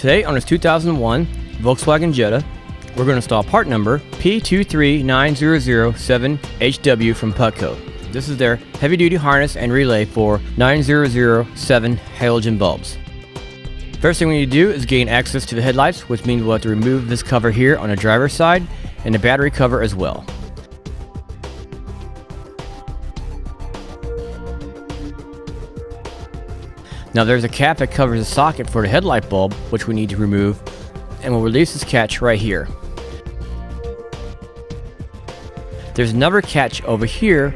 Today on this 2001 Volkswagen Jetta, we're going to install part number P239007HW from Putco. This is their heavy-duty harness and relay for 9007 halogen bulbs. First thing we need to do is gain access to the headlights, which means we'll have to remove this cover here on the driver's side and the battery cover as well. Now there's a cap that covers the socket for the headlight bulb, which we need to remove, and we'll release this catch right here. There's another catch over here.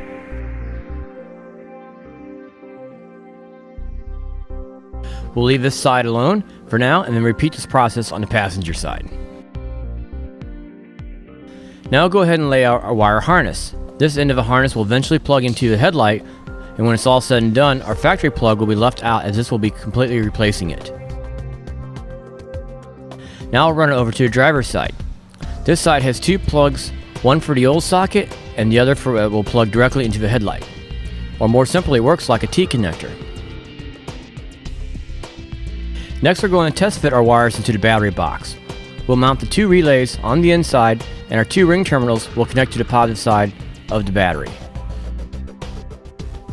We'll leave this side alone for now and then repeat this process on the passenger side. Now we'll go ahead and lay out our wire harness. This end of the harness will eventually plug into the headlight, and when it's all said and done, our factory plug will be left out as this will be completely replacing it. Now I'll run it over to the driver's side. This side has two plugs, one for the old socket and the other will plug directly into the headlight. Or more simply, it works like a T-connector. Next we're going to test fit our wires into the battery box. We'll mount the two relays on the inside and our two ring terminals will connect to the positive side of the battery.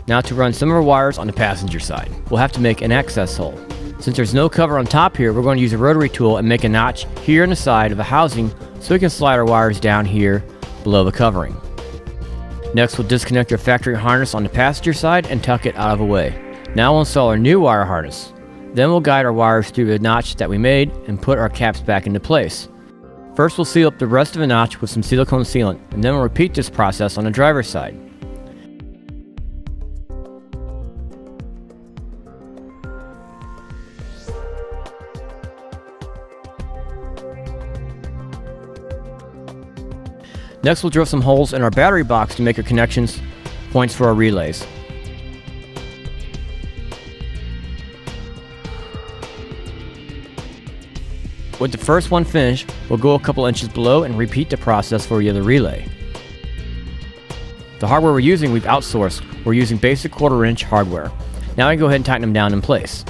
Now to run some of our wires on the passenger side, we'll have to make an access hole. Since there's no cover on top here, we're going to use a rotary tool and make a notch here on the side of the housing so we can slide our wires down here below the covering. Next we'll disconnect our factory harness on the passenger side and tuck it out of the way. Now we'll install our new wire harness. Then we'll guide our wires through the notch that we made and put our caps back into place. First we'll seal up the rest of the notch with some silicone sealant, and then we'll repeat this process on the driver's side. Next we'll drill some holes in our battery box to make our connections points for our relays. With the first one finished, we'll go a couple inches below and repeat the process for the other relay. The hardware we're using, we've outsourced. We're using basic 1/4 inch hardware. Now I can go ahead and tighten them down in place.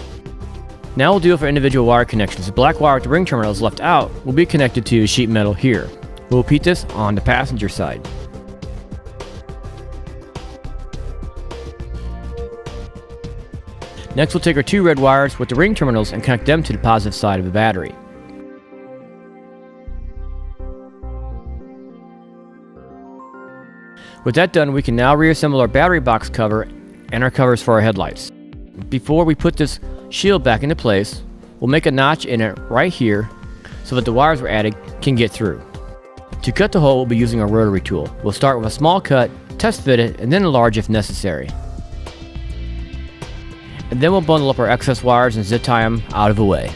Now we'll do it for individual wire connections. The black wire with the ring terminals left out will be connected to sheet metal here. We'll repeat this on the passenger side. Next we'll take our two red wires with the ring terminals and connect them to the positive side of the battery. With that done, we can now reassemble our battery box cover and our covers for our headlights. Before we put this shield back into place, we'll make a notch in it right here so that the wires we're adding can get through. To cut the hole, we'll be using a rotary tool. We'll start with a small cut, test fit it, and then enlarge if necessary. And then we'll bundle up our excess wires and zip tie them out of the way.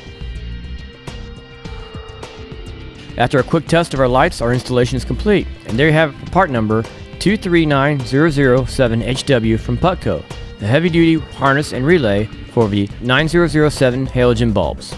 After a quick test of our lights, our installation is complete. And there you have part number 239007HW from Putco, the heavy-duty harness and relay for the 9007 halogen bulbs.